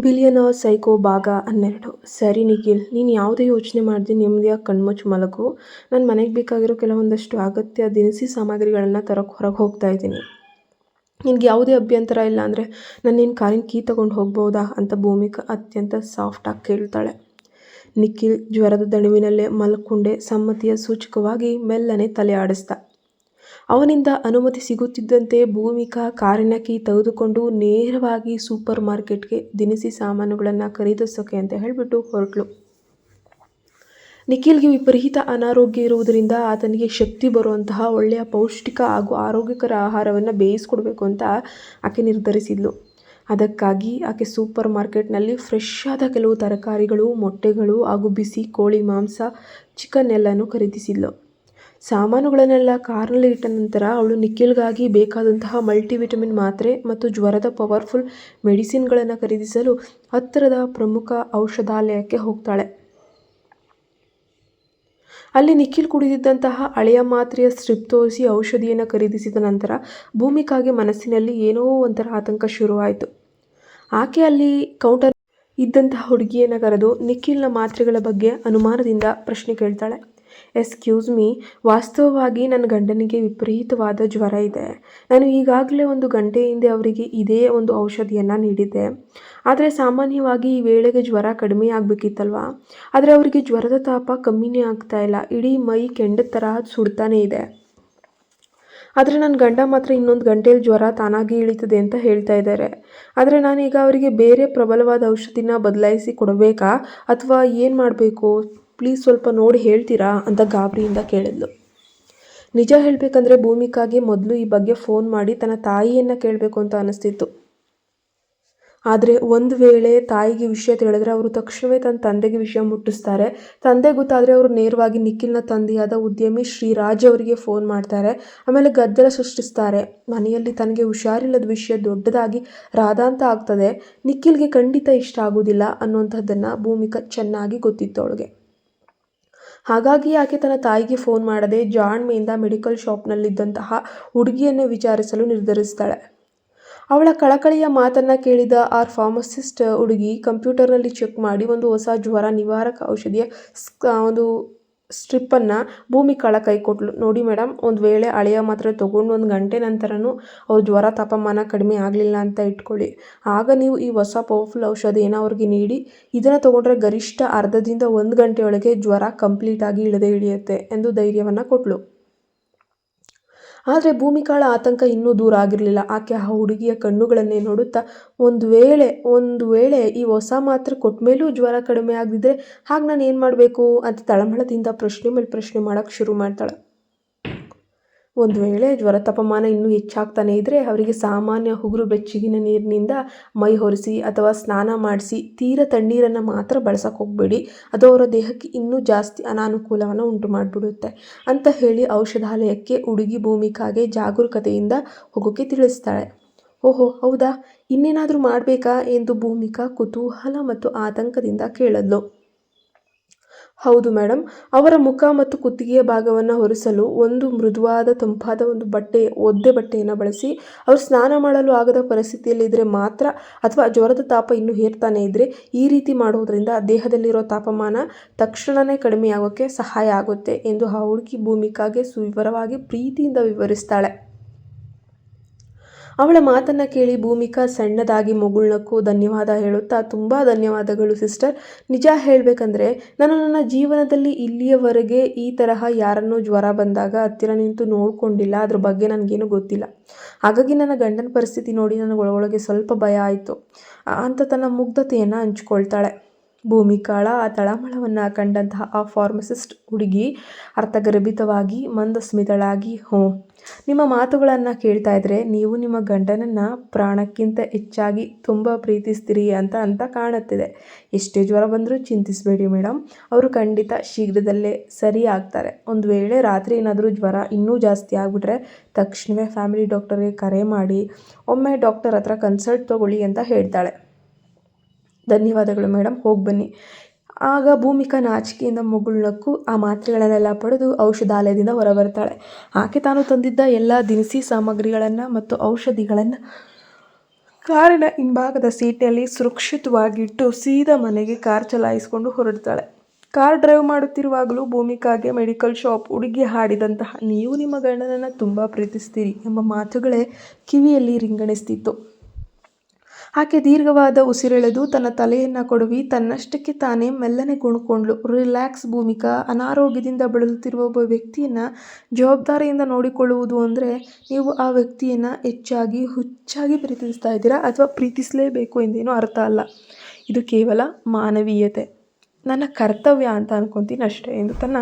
Billionaire psycho ಭಾಗ 12. ಸರಿ ನಿಖಿಲ್, ನೀನು ಯಾವುದೇ ಯೋಚನೆ ಮಾಡದೆ ನೆಮ್ಮದಿಯಾಗಿ ಕಣ್ಮುಚ್ಚಿ ಮಲಗು. ನಾನು ಮನೆಗೆ ಬೇಕಾಗಿರೋ ಕೆಲವೊಂದಷ್ಟು ಅಗತ್ಯ ದಿನಸಿ ಸಾಮಗ್ರಿಗಳನ್ನು ತರೋಕ್ಕೆ ಹೊರಗೆ ಹೋಗ್ತಾ ಇದ್ದೀನಿ. ನಿನಗೆ ಯಾವುದೇ ಅಭ್ಯಂತರ ಇಲ್ಲ ಅಂದರೆ ನಾನು ನಿನ್ನ ಕಾರಿನ ಕೀ ತಗೊಂಡು ಹೋಗ್ಬೋದಾ ಅಂತ ಭೂಮಿಕಾ ಅತ್ಯಂತ ಸಾಫ್ಟಾಗಿ ಕೇಳ್ತಾಳೆ. ನಿಖಿಲ್ ಜ್ವರದ ದಣಿವಿನಲ್ಲೇ ಮಲ್ಕೊಂಡೆ ಸಮ್ಮತಿಯ ಸೂಚಕವಾಗಿ ಮೆಲ್ಲನೆ ತಲೆ ಆಡಿಸ್ದ. ಅವನಿಂದ ಅನುಮತಿ ಸಿಗುತ್ತಿದ್ದಂತೆ ಭೂಮಿಕಾ ಕಾರಿನ ಕೀ ತೆಗೆದುಕೊಂಡು ನೇರವಾಗಿ ಸೂಪರ್ ಮಾರ್ಕೆಟ್ಗೆ ದಿನಸಿ ಸಾಮಾನುಗಳನ್ನು ಖರೀದಿಸೋಕೆ ಅಂತ ಹೇಳಿಬಿಟ್ಟು ಹೊರಟಳು. ನಿಖಿಲ್ಗೆ ವಿಪರೀತ ಅನಾರೋಗ್ಯ ಇರುವುದರಿಂದ ಆತನಿಗೆ ಶಕ್ತಿ ಬರುವಂತಹ ಒಳ್ಳೆಯ ಪೌಷ್ಟಿಕ ಹಾಗೂ ಆರೋಗ್ಯಕರ ಆಹಾರವನ್ನು ಬೇಯಿಸ್ಕೊಡ್ಬೇಕು ಅಂತ ಆಕೆ ನಿರ್ಧರಿಸಿದ್ಲು. ಅದಕ್ಕಾಗಿ ಆಕೆ ಸೂಪರ್ ಮಾರ್ಕೆಟ್ನಲ್ಲಿ ಫ್ರೆಶ್ ಆದ ಕೆಲವು ತರಕಾರಿಗಳು, ಮೊಟ್ಟೆಗಳು ಹಾಗೂ ಬಿಸಿ ಕೋಳಿ ಮಾಂಸ, ಚಿಕನ್ ಎಲ್ಲನೂ ಖರೀದಿಸಿದ್ಲು. ಸಾಮಾನುಗಳನ್ನೆಲ್ಲ ಕಾರ್ನಲ್ಲಿ ಇಟ್ಟ ನಂತರ ಅವಳು ನಿಖಿಲ್ಗಾಗಿ ಬೇಕಾದಂತಹ ಮಲ್ಟಿವಿಟಮಿನ್ ಮಾತ್ರೆ ಮತ್ತು ಜ್ವರದ ಪವರ್ಫುಲ್ ಮೆಡಿಸಿನ್ಗಳನ್ನು ಖರೀದಿಸಲು ಹತ್ತಿರದ ಪ್ರಮುಖ ಔಷಧಾಲಯಕ್ಕೆ ಹೋಗ್ತಾಳೆ. ಅಲ್ಲಿ ನಿಖಿಲ್ ಕುಡಿದಿದ್ದಂತಹ ಹಳೆಯ ಮಾತ್ರೆಯ ಸ್ಟ್ರಿಪ್ ತೋರಿಸಿ ಔಷಧಿಯನ್ನು ಖರೀದಿಸಿದ ನಂತರ ಭೂಮಿಕಾಗೆ ಮನಸ್ಸಿನಲ್ಲಿ ಏನೋ ಒಂಥರ ಆತಂಕ ಶುರುವಾಯಿತು. ಆಕೆ ಅಲ್ಲಿ ಕೌಂಟರ್ ಇದ್ದಂತಹ ಹುಡುಗಿಯನ್ನು ಕರೆದು ನಿಖಿಲ್ನ ಮಾತ್ರೆಗಳ ಬಗ್ಗೆ ಅನುಮಾನದಿಂದ ಪ್ರಶ್ನೆ ಕೇಳ್ತಾಳೆ. ಎಕ್ಸ್ಕ್ಯೂಸ್ ಮೀ, ವಾಸ್ತವವಾಗಿ ನನ್ನ ಗಂಡನಿಗೆ ವಿಪರೀತವಾದ ಜ್ವರ ಇದೆ. ನಾನು ಈಗಾಗಲೇ 1 ಗಂಟೆ ಹಿಂದೆ ಅವರಿಗೆ ಇದೇ ಒಂದು ಔಷಧಿಯನ್ನು ನೀಡಿದ್ದೆ. ಆದರೆ ಸಾಮಾನ್ಯವಾಗಿ ಈ ವೇಳೆಗೆ ಜ್ವರ ಕಡಿಮೆ ಆಗಬೇಕಿತ್ತಲ್ವಾ? ಆದರೆ ಅವರಿಗೆ ಜ್ವರದ ತಾಪ ಕಮ್ಮಿನೇ ಆಗ್ತಾ ಇಲ್ಲ. ಇಡೀ ಮೈ ಕೆಂಡದ ತರಹ ಸುಡ್ತಾನೇ ಇದೆ. ಆದರೆ ನನ್ನ ಗಂಡ ಮಾತ್ರ ಇನ್ನೊಂದು ಗಂಟೆಯಲ್ಲಿ ಜ್ವರ ತಾನಾಗಿ ಇಳಿತದೆ ಅಂತ ಹೇಳ್ತಾ ಇದ್ದಾರೆ. ಆದರೆ ನಾನೀಗ ಅವರಿಗೆ ಬೇರೆ ಪ್ರಬಲವಾದ ಔಷಧಿನ ಬದಲಾಯಿಸಿ ಕೊಡಬೇಕಾ ಅಥವಾ ಏನು ಮಾಡಬೇಕು? ಪ್ಲೀಸ್ ಸ್ವಲ್ಪ ನೋಡಿ ಹೇಳ್ತೀರಾ ಅಂತ ಗಾಬರಿಯಿಂದ ಕೇಳಿದ್ಲು. ನಿಜ ಹೇಳಬೇಕಂದ್ರೆ ಭೂಮಿಕಾಗೆ ಮೊದಲು ಈ ಬಗ್ಗೆ ಫೋನ್ ಮಾಡಿ ತನ್ನ ತಾಯಿಯನ್ನು ಕೇಳಬೇಕು ಅಂತ ಅನಿಸ್ತಿತ್ತು. ಆದರೆ ಒಂದು ವೇಳೆ ತಾಯಿಗೆ ವಿಷಯ ತಿಳಿದ್ರೆ ಅವರು ತಕ್ಷಣವೇ ತನ್ನ ತಂದೆಗೆ ವಿಷಯ ಮುಟ್ಟಿಸ್ತಾರೆ. ತಂದೆ ಗೊತ್ತಾದರೆ ಅವರು ನೇರವಾಗಿ ನಿಖಿಲ್ನ ತಂದೆಯಾದ ಉದ್ಯಮಿ ಶ್ರೀರಾಜ್ ಅವರಿಗೆ ಫೋನ್ ಮಾಡ್ತಾರೆ. ಆಮೇಲೆ ಗದ್ದಲ ಸೃಷ್ಟಿಸ್ತಾರೆ. ಮನೆಯಲ್ಲಿ ತನಗೆ ಹುಷಾರಿಲ್ಲದ ವಿಷಯ ದೊಡ್ಡದಾಗಿ ರಾಧಾಂತ ಆಗ್ತದೆ. ನಿಖಿಲ್ಗೆ ಖಂಡಿತ ಇಷ್ಟ ಆಗೋದಿಲ್ಲ ಅನ್ನೋಂಥದ್ದನ್ನು ಭೂಮಿಕಾ ಚೆನ್ನಾಗಿ ಗೊತ್ತಿತ್ತು ಅವಳಿಗೆ. ಹಾಗಾಗಿ ಆಕೆ ತನ್ನ ತಾಯಿಗೆ ಫೋನ್ ಮಾಡದೆ ಜಾಣ್ಮೆಯಿಂದ ಮೆಡಿಕಲ್ ಶಾಪ್ನಲ್ಲಿದ್ದಂತಹ ಹುಡುಗಿಯನ್ನು ವಿಚಾರಿಸಲು ನಿರ್ಧರಿಸ್ತಾಳೆ. ಅವಳ ಕಳಕಳಿಯ ಮಾತನ್ನು ಕೇಳಿದ ಫಾರ್ಮಸಿಸ್ಟ್ ಹುಡುಗಿ ಕಂಪ್ಯೂಟರ್ನಲ್ಲಿ ಚೆಕ್ ಮಾಡಿ ಒಂದು ಹೊಸ ಜ್ವರ ನಿವಾರಕ ಔಷಧಿಯ ಒಂದು ಸ್ಟ್ರಿಪ್ಪನ್ನು ಭೂಮಿಕಾಳ ಕೈ ಕೊಟ್ಟಳು. ನೋಡಿ ಮೇಡಮ್, ಒಂದು ವೇಳೆ ಹಳೆಯ ಮಾತ್ರೆ ತೊಗೊಂಡು 1 ಗಂಟೆ ನಂತರನೂ ಅವ್ರ ಜ್ವರ ತಾಪಮಾನ ಕಡಿಮೆ ಆಗಲಿಲ್ಲ ಅಂತ ಇಟ್ಕೊಳ್ಳಿ. ಆಗ ನೀವು ಈ ಹೊಸ ಪವರ್ಫುಲ್ ಔಷಧಿಯನ್ನು ಅವ್ರಿಗೆ ನೀಡಿ ಇದನ್ನು ತೊಗೊಂಡ್ರೆ ಗರಿಷ್ಠ ಅರ್ಧದಿಂದ 1 ಗಂಟೆಯೊಳಗೆ ಜ್ವರ ಕಂಪ್ಲೀಟಾಗಿ ಇಳಿಯುತ್ತೆ ಎಂದು ಧೈರ್ಯವನ್ನು ಕೊಟ್ಟಳು. ಆದರೆ ಭೂಮಿಕಾಳ ಆತಂಕ ಇನ್ನೂ ದೂರ ಆಗಿರಲಿಲ್ಲ. ಆಕೆ ಆ ಹುಡುಗಿಯ ಕಣ್ಣುಗಳನ್ನೇ ನೋಡುತ್ತಾ ಒಂದು ವೇಳೆ ಈ ಹೊಸ ಮಾತ್ರೆ ಕೊಟ್ಟ ಮೇಲೂ ಜ್ವರ ಕಡಿಮೆ ಆಗದಿದ್ರೆ ಹಾಗೆ ನಾನು ಏನು ಮಾಡಬೇಕು ಅಂತ ತಳಮಳದಿಂದ ಪ್ರಶ್ನೆ ಮೇಲೆ ಪ್ರಶ್ನೆ ಮಾಡೋಕ್ಕೆ ಶುರು ಮಾಡ್ತಾಳೆ. ಒಂದು ವೇಳೆ ಜ್ವರ ತಾಪಮಾನ ಇನ್ನೂ ಹೆಚ್ಚಾಗ್ತಾನೆ ಇದ್ದರೆ ಅವರಿಗೆ ಸಾಮಾನ್ಯ ಉಗುರು ಬೆಚ್ಚಗಿನ ನೀರಿನಿಂದ ಮೈ ಒರೆಸಿ ಅಥವಾ ಸ್ನಾನ ಮಾಡಿಸಿ ತೀರ ತಣ್ಣೀರನ್ನು ಮಾತ್ರ ಬಳಸಕ್ಕೆ ಹೋಗಬೇಡಿ. ಅದು ಅವರ ದೇಹಕ್ಕೆ ಇನ್ನೂ ಜಾಸ್ತಿ ಅನಾನುಕೂಲವನ್ನು ಉಂಟು ಮಾಡಿಬಿಡುತ್ತೆ ಅಂತ ಹೇಳಿ ಔಷಧಾಲಯಕ್ಕೆ ಹುಡುಗಿ ಭೂಮಿಕಾಗೆ ಜಾಗರೂಕತೆಯಿಂದ ಹೋಗೋಕ್ಕೆ ತಿಳಿಸ್ತಾಳೆ. ಓಹೋ ಹೌದಾ, ಇನ್ನೇನಾದರೂ ಮಾಡಬೇಕಾ ಎಂದು ಭೂಮಿಕಾ ಕುತೂಹಲ ಮತ್ತು ಆತಂಕದಿಂದ ಕೇಳಿದ್ಲು. ಹೌದು ಮೇಡಮ್, ಅವರ ಮುಖ ಮತ್ತು ಕುತ್ತಿಗೆಯ ಭಾಗವನ್ನು ಒರೆಸಲು ಒಂದು ಮೃದುವಾದ ತಂಪಾದ ಒಂದು ಒದ್ದೆ ಬಟ್ಟೆಯನ್ನು ಬಳಸಿ ಅವರು ಸ್ನಾನ ಮಾಡಲು ಆಗದ ಪರಿಸ್ಥಿತಿಯಲ್ಲಿದ್ದರೆ ಮಾತ್ರ ಅಥವಾ ಜ್ವರದ ತಾಪ ಇನ್ನೂ ಏರ್ತಾನೆ ಇದ್ದರೆ ಈ ರೀತಿ ಮಾಡೋದ್ರಿಂದ ದೇಹದಲ್ಲಿರೋ ತಾಪಮಾನ ತಕ್ಷಣವೇ ಕಡಿಮೆಯಾಗೋಕ್ಕೆ ಸಹಾಯ ಆಗುತ್ತೆ ಎಂದು ಆ ಹುಡುಗಿ ಭೂಮಿಕಾಗೆ ಸುವಿವರವಾಗಿ ಪ್ರೀತಿಯಿಂದ ವಿವರಿಸ್ತಾಳೆ. ಅವಳ ಮಾತನ್ನು ಕೇಳಿ ಭೂಮಿಕಾ ಸಣ್ಣದಾಗಿ ಮುಗುಳ್ನಕ್ಕೂ ಧನ್ಯವಾದ ಹೇಳುತ್ತಾ, ತುಂಬ ಧನ್ಯವಾದಗಳು ಸಿಸ್ಟರ್. ನಿಜ ಹೇಳಬೇಕಂದ್ರೆ ನಾನು ನನ್ನ ಜೀವನದಲ್ಲಿ ಇಲ್ಲಿಯವರೆಗೆ ಈ ತರಹ ಯಾರನ್ನೂ ಜ್ವರ ಬಂದಾಗ ಹತ್ತಿರ ನಿಂತು ನೋಡ್ಕೊಂಡಿಲ್ಲ. ಅದ್ರ ಬಗ್ಗೆ ನನಗೇನು ಗೊತ್ತಿಲ್ಲ. ಹಾಗಾಗಿ ನನ್ನ ಗಂಡನ ಪರಿಸ್ಥಿತಿ ನೋಡಿ ನನಗೊಳಗೆ ಸ್ವಲ್ಪ ಭಯ ಆಯಿತು ಅಂತ ತನ್ನ ಮುಗ್ಧತೆಯನ್ನು ಹಂಚ್ಕೊಳ್ತಾಳೆ. ಭೂಮಿಕಾಳ ಆ ತಳಮಳವನ್ನು ಕಂಡಂತಹ ಆ ಫಾರ್ಮಸಿಸ್ಟ್ ಹುಡುಗಿ ಅರ್ಥಗರ್ಭಿತವಾಗಿ ಮಂದಸ್ಮಿತಳಾಗಿ, ನಿಮ್ಮ ಮಾತುಗಳನ್ನು ಕೇಳ್ತಾ ಇದ್ರೆ ನೀವು ನಿಮ್ಮ ಗಂಡನನ್ನು ಪ್ರಾಣಕ್ಕಿಂತ ಹೆಚ್ಚಾಗಿ ತುಂಬ ಪ್ರೀತಿಸ್ತೀರಿ ಅಂತ ಕಾಣುತ್ತಿದೆ. ಎಷ್ಟೇ ಜ್ವರ ಬಂದರೂ ಚಿಂತಿಸಬೇಡಿ ಮೇಡಮ್, ಅವರು ಖಂಡಿತ ಶೀಘ್ರದಲ್ಲೇ ಸರಿ ಆಗ್ತಾರೆ. ಒಂದು ವೇಳೆ ರಾತ್ರಿ ಏನಾದರೂ ಜ್ವರ ಇನ್ನೂ ಜಾಸ್ತಿ ಆಗಿಬಿಟ್ರೆ ತಕ್ಷಣವೇ ಫ್ಯಾಮಿಲಿ ಡಾಕ್ಟರ್ಗೆ ಕರೆ ಮಾಡಿ ಒಮ್ಮೆ ಡಾಕ್ಟರ್ ಹತ್ರ ಕನ್ಸಲ್ಟ್ ತೊಗೊಳ್ಳಿ ಅಂತ ಹೇಳ್ತಾಳೆ. ಧನ್ಯವಾದಗಳು ಮೇಡಮ್, ಹೋಗಿ ಬನ್ನಿ. ಆಗ ಭೂಮಿಕಾ ನಾಚಿಕೆಯಿಂದ ಮುಗುಳ್ನಕ್ಕು ಆ ಮಾತ್ರೆಗಳನ್ನೆಲ್ಲ ಪಡೆದು ಔಷಧಾಲಯದಿಂದ ಹೊರಬರ್ತಾಳೆ. ಆಕೆ ತಾನು ತಂದಿದ್ದ ಎಲ್ಲ ದಿನಸಿ ಸಾಮಗ್ರಿಗಳನ್ನು ಮತ್ತು ಔಷಧಿಗಳನ್ನು ಕಾರಿನ ಹಿಂಭಾಗದ ಸೀಟ್ನಲ್ಲಿ ಸುರಕ್ಷಿತವಾಗಿಟ್ಟು ಸೀದಾ ಮನೆಗೆ ಕಾರ್ ಚಲಾಯಿಸಿಕೊಂಡು ಹೊರಡ್ತಾಳೆ. ಕಾರ್ ಡ್ರೈವ್ ಮಾಡುತ್ತಿರುವಾಗಲೂ ಭೂಮಿಕಾಗೆ ಮೆಡಿಕಲ್ ಶಾಪ್ ಹುಡುಗಿ ಹಾಡಿದಂತಹ "ನೀವು ನಿಮ್ಮ ಗಂಡನನ್ನು ತುಂಬ ಪ್ರೀತಿಸ್ತೀರಿ" ಎಂಬ ಮಾತುಗಳೇ ಕಿವಿಯಲ್ಲಿ ರಿಂಗಣಿಸ್ತಿತ್ತು. ಆಕೆ ದೀರ್ಘವಾದ ಉಸಿರೆಳೆದು ತನ್ನ ತಲೆಯನ್ನು ಕೊಡವಿ ತನ್ನಷ್ಟಕ್ಕೆ ತಾನೇ ಮೆಲ್ಲನೆ ಗುಣುಕೊಂಡ್ಳು. ರಿಲ್ಯಾಕ್ಸ್ ಭೂಮಿಕಾ. ಅನಾರೋಗ್ಯದಿಂದ ಬಳಲುತ್ತಿರುವ ಒಬ್ಬ ವ್ಯಕ್ತಿಯನ್ನು ಜವಾಬ್ದಾರಿಯಿಂದ ನೋಡಿಕೊಳ್ಳುವುದು ಅಂದರೆ ನೀವು ಆ ವ್ಯಕ್ತಿಯನ್ನು ಹೆಚ್ಚಾಗಿ ಹುಚ್ಚಾಗಿ ಪ್ರೀತಿಸ್ತಾ ಇದ್ದೀರಾ ಅಥವಾ ಪ್ರೀತಿಸಲೇಬೇಕು ಎಂದೇನೂ ಅರ್ಥ ಅಲ್ಲ. ಇದು ಕೇವಲ ಮಾನವೀಯತೆ, ನನ್ನ ಕರ್ತವ್ಯ ಅಂತ ಅನ್ಕೊತೀನಿ ಅಷ್ಟೇ ಎಂದು ತನ್ನ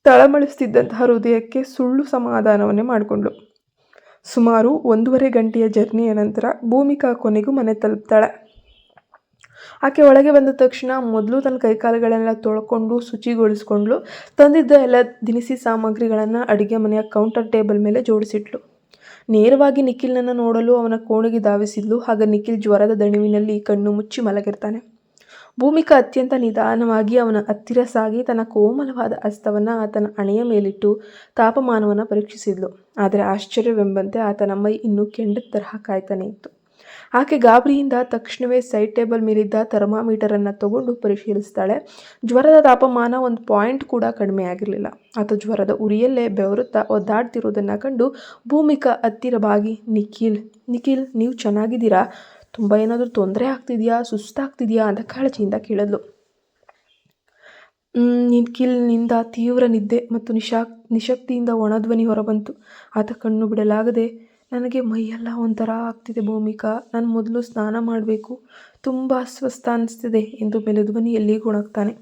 ತಳಮಳಿಸ್ತಿದ್ದಂತಹ ಹೃದಯಕ್ಕೆ ಸುಳ್ಳು ಸಮಾಧಾನವನ್ನೇ ಮಾಡಿಕೊಂಡ್ಳು. ಸುಮಾರು 1.5 ಗಂಟೆಯ ಜರ್ನಿಯ ನಂತರ ಭೂಮಿಕಾ ಕೊನೆಗೂ ಮನೆ ತಲುಪ್ತಾಳೆ. ಆಕೆ ಒಳಗೆ ಬಂದ ತಕ್ಷಣ ಮೊದಲು ತನ್ನ ಕೈಕಾಲುಗಳೆಲ್ಲ ತೊಳ್ಕೊಂಡು ಶುಚಿಗೊಳಿಸ್ಕೊಂಡ್ಳು. ತಂದಿದ್ದ ಎಲ್ಲ ದಿನಸಿ ಸಾಮಗ್ರಿಗಳನ್ನು ಅಡುಗೆ ಮನೆಯ ಕೌಂಟರ್ ಟೇಬಲ್ ಮೇಲೆ ಜೋಡಿಸಿಟ್ಲು. ನೇರವಾಗಿ ನಿಖಿಲ್ನನ್ನು ನೋಡಲು ಅವನ ಕೋಣೆಗೆ ಧಾವಿಸಿದ್ಲು. ಆಗ ನಿಖಿಲ್ ಜ್ವರದ ದಣಿವಿನಲ್ಲಿ ಕಣ್ಣು ಮುಚ್ಚಿ ಮಲಗಿರ್ತಾನೆ. ಭೂಮಿಕಾ ಅತ್ಯಂತ ನಿಧಾನವಾಗಿ ಅವನ ಹತ್ತಿರ ಸಾಗಿ ತನ್ನ ಕೋಮಲವಾದ ಹಸ್ತವನ್ನು ಆತನ ಹಣೆಯ ಮೇಲಿಟ್ಟು ತಾಪಮಾನವನ್ನು ಪರೀಕ್ಷಿಸಿದ್ಲು. ಆದರೆ ಆಶ್ಚರ್ಯವೆಂಬಂತೆ ಆತನ ಮೈ ಇನ್ನೂ ಕೆಂಡದ ತರಹ ಕಾಯ್ತಾನೆ ಇತ್ತು. ಆಕೆ ಗಾಬರಿಯಿಂದ ತಕ್ಷಣವೇ ಸೈಡ್ ಟೇಬಲ್ ಮೇಲಿದ್ದ ಥರ್ಮಾಮೀಟರನ್ನು ತಗೊಂಡು ಪರಿಶೀಲಿಸ್ತಾಳೆ. ಜ್ವರದ ತಾಪಮಾನ 1 ಪಾಯಿಂಟ್ ಕೂಡ ಕಡಿಮೆ ಆಗಿರಲಿಲ್ಲ. ಆತ ಜ್ವರದ ಉರಿಯಲ್ಲೇ ಬೆವರುತ್ತಾ ಒದ್ದಾಡ್ತಿರೋದನ್ನು ಕಂಡು ಭೂಮಿಕಾ ಹತ್ತಿರ ಬಾಗಿ ನಿಖಿಲ್ ನೀವು ಚೆನ್ನಾಗಿದ್ದೀರಾ? ತುಂಬ ಏನಾದರೂ ತೊಂದರೆ ಆಗ್ತಿದೆಯಾ, ಸುಸ್ತಾಗ್ತಿದೆಯಾ ಅಂತ ಕಾಳಜಿಯಿಂದ ಕೇಳಿದ್ಲು. ನಿಖಿಲ್ನಿಂದ ತೀವ್ರ ನಿದ್ದೆ ಮತ್ತು ನಿಶಕ್ತಿಯಿಂದ ಒಣಧ್ವನಿ ಹೊರಬಂತು. ಆತ ಕಣ್ಣು ಬಿಡಲಾಗದೆ, ನನಗೆ ಮೈಯೆಲ್ಲ ಒಂಥರ ಆಗ್ತಿದೆ ಭೂಮಿಕಾ, ನಾನು ಮೊದಲು ಸ್ನಾನ ಮಾಡಬೇಕು, ತುಂಬ ಅಸ್ವಸ್ಥ ಅನಿಸ್ತಿದೆ ಎಂದು ಮೆಲುಧ್ವನಿಯಲ್ಲಿ ಗೊಣಗ್ತಾನೆ.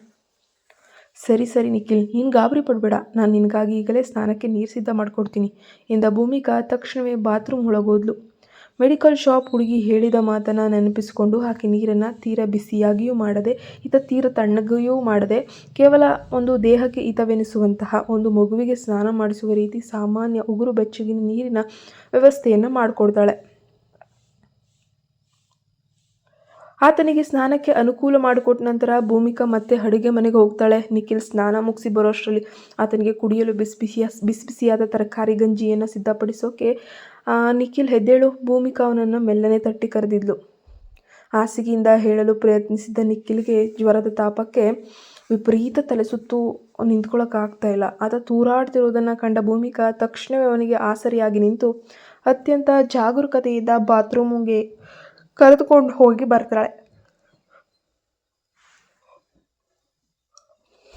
ಸರಿ ನಿಖಿಲ್, ನೀನು ಗಾಬರಿ ಪಡಬೇಡ, ನಾನು ನಿನಗಾಗಿ ಈಗಲೇ ಸ್ನಾನಕ್ಕೆ ನೀರು ಸಿದ್ಧ ಮಾಡಿಕೊಡ್ತೀನಿ ಎಂದ ಭೂಮಿಕಾ ತಕ್ಷಣವೇ ಬಾತ್ರೂಮ್ ಒಳಗೋದ್ಲು. ಮೆಡಿಕಲ್ ಶಾಪ್ ಹುಡುಗಿ ಹೇಳಿದ ಮಾತನ್ನು ನೆನಪಿಸಿಕೊಂಡು ಆಕೆ ನೀರನ್ನು ತೀರ ಬಿಸಿಯಾಗಿಯೂ ಮಾಡದೆ ತೀರ ತಣ್ಣಗೆಯೂ ಮಾಡದೆ ಕೇವಲ ಒಂದು ದೇಹಕ್ಕೆ ಹಿತವೆನಿಸುವಂತಹ ಒಂದು ಮಗುವಿಗೆ ಸ್ನಾನ ಮಾಡಿಸುವ ರೀತಿ ಸಾಮಾನ್ಯ ಉಗುರು ಬೆಚ್ಚಗಿನ ನೀರಿನ ವ್ಯವಸ್ಥೆಯನ್ನು ಮಾಡಿಕೊಡ್ತಾಳೆ. ಆತನಿಗೆ ಸ್ನಾನಕ್ಕೆ ಅನುಕೂಲ ಮಾಡಿಕೊಟ್ಟ ನಂತರ ಭೂಮಿಕಾ ಮತ್ತೆ ಅಡುಗೆ ಮನೆಗೆ ಹೋಗ್ತಾಳೆ. ನಿಖಿಲ್ ಸ್ನಾನ ಮುಗಿಸಿ ಬರೋಷ್ಟರಲ್ಲಿ ಆತನಿಗೆ ಕುಡಿಯಲು ಬಿಸಿಯಾದ ತರಕಾರಿ ಗಂಜಿಯನ್ನು ಸಿದ್ಧಪಡಿಸೋಕೆ ನಿಖಿಲ್ ಎದ್ದೇಳು. ಭೂಮಿಕಾ ಅವನನ್ನು ಮೆಲ್ಲನೆ ತಟ್ಟಿ ಕರೆದಿದ್ಲು. ಹಾಸಿಗೆಯಿಂದ ಹೇಳಲು ಪ್ರಯತ್ನಿಸಿದ್ದ ನಿಖಿಲ್ಗೆ ಜ್ವರದ ತಾಪಕ್ಕೆ ವಿಪರೀತ ತಲೆಸುತ್ತು, ನಿಂತ್ಕೊಳ್ಳೋಕ್ಕಾಗ್ತಾ ಇಲ್ಲ. ಆತ ತೂರಾಡ್ತಿರೋದನ್ನು ಕಂಡ ಭೂಮಿಕಾ ತಕ್ಷಣವೇ ಅವನಿಗೆ ಆಸರಿಯಾಗಿ ನಿಂತು ಅತ್ಯಂತ ಜಾಗರೂಕತೆಯಿಂದ ಬಾತ್ರೂಮ್ಗೆ ಕರೆದುಕೊಂಡು ಹೋಗಿ ಬರ್ತಾಳೆ.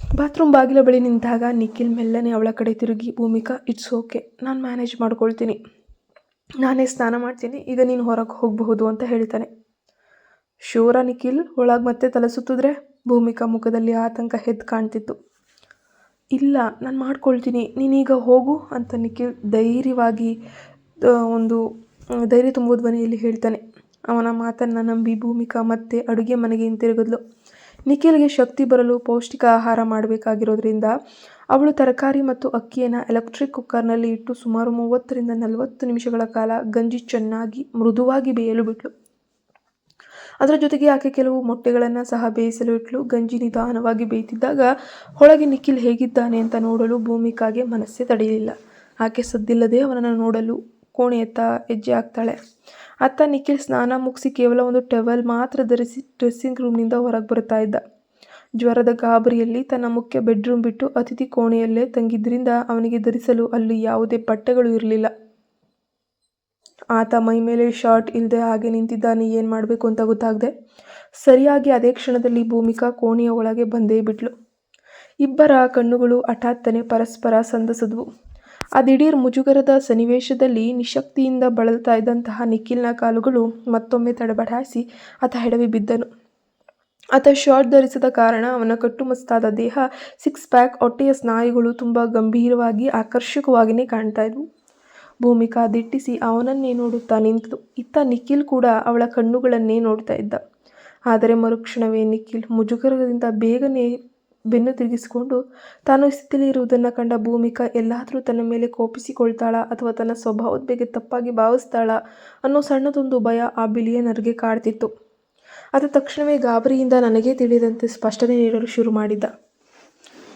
ಬಾತ್ರೂಮ್ ಬಾಗಿಲ ಬಳಿ ನಿಂತಾಗ ನಿಖಿಲ್ ಮೆಲ್ಲನೆ ಅವಳ ಕಡೆ ತಿರುಗಿ, ಭೂಮಿಕಾ ಇಟ್ಸ್ ಓಕೆ, ನಾನು ಮ್ಯಾನೇಜ್ ಮಾಡ್ಕೊಳ್ತೀನಿ, ನಾನೇ ಸ್ನಾನ ಮಾಡ್ತೀನಿ, ಈಗ ನೀನು ಹೊರಗೆ ಹೋಗಬಹುದು ಅಂತ ಹೇಳ್ತಾನೆ. ಶೂರ ನಿಖಿಲ್? ಒಳಗೆ ಮತ್ತೆ ತಲೆ ಸುತ್ತಿದ್ರೆ? ಭೂಮಿಕಾ ಮುಖದಲ್ಲಿ ಆತಂಕ ಎದ್ದು ಕಾಣ್ತಿತ್ತು. ಇಲ್ಲ, ನಾನು ಮಾಡ್ಕೊಳ್ತೀನಿ, ನೀನೀಗ ಹೋಗು ಅಂತ ನಿಖಿಲ್ ಧೈರ್ಯವಾಗಿ ಒಂದು ಧೈರ್ಯ ತುಂಬುವ ಧ್ವನಿಯಲ್ಲಿ ಹೇಳ್ತಾನೆ. ಅವನ ಮಾತನ್ನು ನಂಬಿ ಭೂಮಿಕಾ ಮತ್ತೆ ಅಡುಗೆ ಮನೆಗೆ ಹಿಂತಿರುಗಿದ್ಲು. ನಿಖಿಲ್ಗೆ ಶಕ್ತಿ ಬರಲು ಪೌಷ್ಟಿಕ ಆಹಾರ ಮಾಡಬೇಕಾಗಿರೋದ್ರಿಂದ ಅವಳು ತರಕಾರಿ ಮತ್ತು ಅಕ್ಕಿಯನ್ನು ಎಲೆಕ್ಟ್ರಿಕ್ ಕುಕ್ಕರ್ನಲ್ಲಿ ಇಟ್ಟು ಸುಮಾರು 30 ರಿಂದ 40 ನಿಮಿಷಗಳ ಕಾಲ ಗಂಜಿ ಚೆನ್ನಾಗಿ ಮೃದುವಾಗಿ ಬೇಯಲು ಬಿಟ್ಲು. ಅದರ ಜೊತೆಗೆ ಆಕೆ ಕೆಲವು ಮೊಟ್ಟೆಗಳನ್ನು ಸಹ ಬೇಯಿಸಲು ಇಟ್ಲು. ಗಂಜಿ ನಿಧಾನವಾಗಿ ಬೇಯ್ತಿದ್ದಾಗ ಒಳಗೆ ನಿಖಿಲ್ ಹೇಗಿದ್ದಾನೆ ಅಂತ ನೋಡಲು ಭೂಮಿಕಾಗೆ ಮನಸ್ಸೇ ತಡೆಯಲಿಲ್ಲ. ಆಕೆ ಸದ್ದಿಲ್ಲದೆ ಅವನನ್ನು ನೋಡಲು ಕೋಣೆಯತ್ತ ಹೆಜ್ಜೆ ಹಾಕ್ತಾಳೆ. ಅತ್ತ ನಿಖಿಲ್ ಸ್ನಾನ ಮುಗಿಸಿ ಕೇವಲ ಒಂದು ಟವೆಲ್ ಮಾತ್ರ ಧರಿಸಿ ಡ್ರೆಸ್ಸಿಂಗ್ ರೂಮ್ನಿಂದ ಹೊರಗೆ ಬರ್ತಾ ಇದ್ದ. ಜ್ವರದ ಗಾಬರಿಯಲ್ಲಿ ತನ್ನ ಮುಖ್ಯ ಬೆಡ್ರೂಮ್ ಬಿಟ್ಟು ಅತಿಥಿ ಕೋಣೆಯಲ್ಲೇ ತಂಗಿದ್ರಿಂದ ಅವನಿಗೆ ಧರಿಸಲು ಅಲ್ಲಿ ಯಾವುದೇ ಬಟ್ಟೆಗಳು ಇರಲಿಲ್ಲ. ಆತ ಮೈ ಮೇಲೆ ಶರ್ಟ್ ಇಲ್ಲದೆ ಹಾಗೆ ನಿಂತಿದ್ದಾನೆ. ಏನು ಮಾಡಬೇಕು ಅಂತ ಗೊತ್ತಾಗದೆ ಸರಿಯಾಗಿ ಅದೇ ಕ್ಷಣದಲ್ಲಿ ಭೂಮಿಕಾ ಕೋಣೆಯ ಒಳಗೆ ಬಂದೇ ಬಿಟ್ಲು. ಇಬ್ಬರ ಕಣ್ಣುಗಳು ಹಠಾತ್ತನೆ ಪರಸ್ಪರ ಸಂಧಿಸಿದ್ವು. ಆ ದಿಢೀರ್ ಮುಜುಗರದ ಸನ್ನಿವೇಶದಲ್ಲಿ ನಿಶಕ್ತಿಯಿಂದ ಬಳಲ್ತಾ ಇದ್ದಂತಹ ನಿಖಿಲ್ನ ಕಾಲುಗಳು ಮತ್ತೊಮ್ಮೆ ತಡಬಡಾಯಿಸಿ ಆತ ಎಡವಿ ಬಿದ್ದನು. ಆತ ಶರ್ಟ್ ಧರಿಸಿದ ಕಾರಣ ಅವನ ಕಟ್ಟುಮಸ್ತಾದ ದೇಹ, 6 ಪ್ಯಾಕ್, ಹೊಟ್ಟೆಯ ಸ್ನಾಯುಗಳು ತುಂಬ ಗಂಭೀರವಾಗಿ ಆಕರ್ಷಕವಾಗಿಯೇ ಕಾಣ್ತಾ ಇದ್ವು. ಭೂಮಿಕಾ ದಿಟ್ಟಿಸಿ ಅವನನ್ನೇ ನೋಡುತ್ತಾ ನಿಂತಳು. ಇತ್ತ ನಿಖಿಲ್ ಕೂಡ ಅವಳ ಕಣ್ಣುಗಳನ್ನೇ ನೋಡ್ತಾ ಇದ್ದ. ಆದರೆ ಮರುಕ್ಷಣವೇ ನಿಖಿಲ್ ಮುಜುಗರದಿಂದ ಬೇಗನೆ ಬೆನ್ನು ತಿರುಗಿಸಿಕೊಂಡು ತಾನು ಸ್ಥಿತಿಯಲ್ಲಿ ಇರುವುದನ್ನು ಕಂಡ ಭೂಮಿಕಾ ಎಲ್ಲಾದರೂ ತನ್ನ ಮೇಲೆ ಕೋಪಿಸಿಕೊಳ್ತಾಳಾ ಅಥವಾ ತನ್ನ ಸ್ವಭಾವದ ಬಗ್ಗೆ ತಪ್ಪಾಗಿ ಭಾವಿಸ್ತಾಳಾ ಅನ್ನೋ ಸಣ್ಣದೊಂದು ಭಯ ಆ ಬಿಲಿಯನರ್ಗೆ ಕಾಡ್ತಿತ್ತು. ಆತ ತಕ್ಷಣವೇ ಗಾಬರಿಯಿಂದ ನನಗೇ ತಿಳಿದಂತೆ ಸ್ಪಷ್ಟನೆ ನೀಡಲು ಶುರು ಮಾಡಿದ್ದ.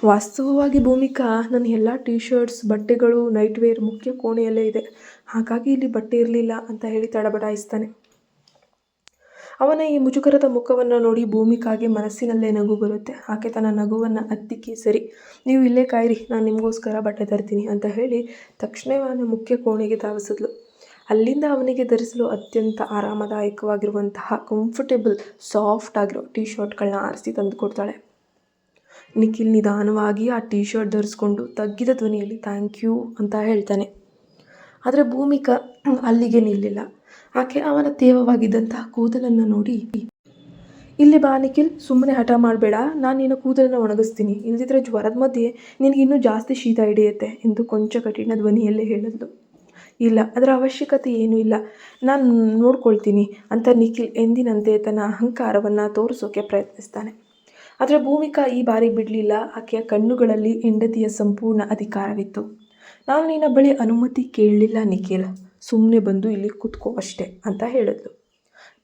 ವಾಸ್ತವವಾಗಿ ಭೂಮಿಕಾ, ನನ್ನ ಎಲ್ಲ ಟೀ ಶರ್ಟ್ಸ್, ಬಟ್ಟೆಗಳು, ನೈಟ್ ವೇರ್ ಮುಖ್ಯ ಕೋಣೆಯಲ್ಲೇ ಇದೆ. ಹಾಗಾಗಿ ಇಲ್ಲಿ ಬಟ್ಟೆ ಇರಲಿಲ್ಲ ಅಂತ ಹೇಳಿ ತಡಬಡಾಯಿಸ್ತಾನೆ. ಅವನ ಈ ಮುಜುಗರದ ಮುಖವನ್ನು ನೋಡಿ ಭೂಮಿಕಾಗೆ ಮನಸ್ಸಿನಲ್ಲೇ ನಗು ಬರುತ್ತೆ. ಆಕೆ ತನ್ನ ನಗುವನ್ನು ಹತ್ತಿಕ್ಕಿ, ಸರಿ ನೀವು ಇಲ್ಲೇ ಕಾಯಿರಿ, ನಾನು ನಿಮಗೋಸ್ಕರ ಬಟ್ಟೆ ತರ್ತೀನಿ ಅಂತ ಹೇಳಿ ತಕ್ಷಣವೇ ಅವನ ಮುಖ್ಯ ಕೋಣೆಗೆ ಧಾವಿಸಿದ್ಲು. ಅಲ್ಲಿಂದ ಅವನಿಗೆ ಧರಿಸಲು ಅತ್ಯಂತ ಆರಾಮದಾಯಕವಾಗಿರುವಂತಹ ಕಂಫರ್ಟೇಬಲ್ ಸಾಫ್ಟ್ ಆಗಿರೋ ಟೀ ಶರ್ಟ್ಗಳನ್ನ ಆರಿಸಿ ತಂದು ಕೊಡ್ತಾಳೆ. ನಿಖಿಲ್ ನಿಧಾನವಾಗಿ ಆ ಟೀ ಶರ್ಟ್ ಧರಿಸ್ಕೊಂಡು ತಗ್ಗಿದ ಧ್ವನಿಯಲ್ಲಿ ಥ್ಯಾಂಕ್ ಯು ಅಂತ ಹೇಳ್ತಾನೆ. ಆದರೆ ಭೂಮಿಕಾ ಅಲ್ಲಿಗೆ ನಿಲ್ಲಿಲ್ಲ. ಆಕೆ ಅವನ ತೇವವಾಗಿದ್ದಂತಹ ಕೂದಲನ್ನು ನೋಡಿ, ಇಲ್ಲಿ ಬಾ ನಿಖಿಲ್, ಸುಮ್ಮನೆ ಹಠ ಮಾಡಬೇಡ, ನಾನು ನಿನ್ನ ಕೂದಲನ್ನು ಒಣಗಿಸ್ತೀನಿ, ಇಲ್ದಿದ್ರೆ ಜ್ವರದ ಮಧ್ಯೆ ನಿನಗೆ ಇನ್ನೂ ಜಾಸ್ತಿ ಶೀತ ಹಿಡಿಯುತ್ತೆ ಎಂದು ಕೊಂಚ ಕಠಿಣ ಧ್ವನಿಯಲ್ಲೇ ಹೇಳಿದ್ಲು. ಇಲ್ಲ, ಅದರ ಅವಶ್ಯಕತೆ ಏನೂ ಇಲ್ಲ, ನಾನು ನೋಡ್ಕೊಳ್ತೀನಿ ಅಂತ ನಿಖಿಲ್ ಎಂದಿನಂತೆ ತನ್ನ ಅಹಂಕಾರವನ್ನು ತೋರಿಸೋಕೆ ಪ್ರಯತ್ನಿಸ್ತಾನೆ. ಆದರೆ ಭೂಮಿಕಾ ಈ ಬಾರಿ ಬಿಡಲಿಲ್ಲ. ಆಕೆಯ ಕಣ್ಣುಗಳಲ್ಲಿ ಹೆಂಡತಿಯ ಸಂಪೂರ್ಣ ಅಧಿಕಾರವಿತ್ತು. ನಾನು ನಿನ್ನ ಬಳಿ ಅನುಮತಿ ಕೇಳಲಿಲ್ಲ ನಿಖಿಲ್, ಸುಮ್ಮನೆ ಬಂದು ಇಲ್ಲಿ ಕೂತ್ಕೋ ಅಷ್ಟೆ ಅಂತ ಹೇಳಿದ್ಲು.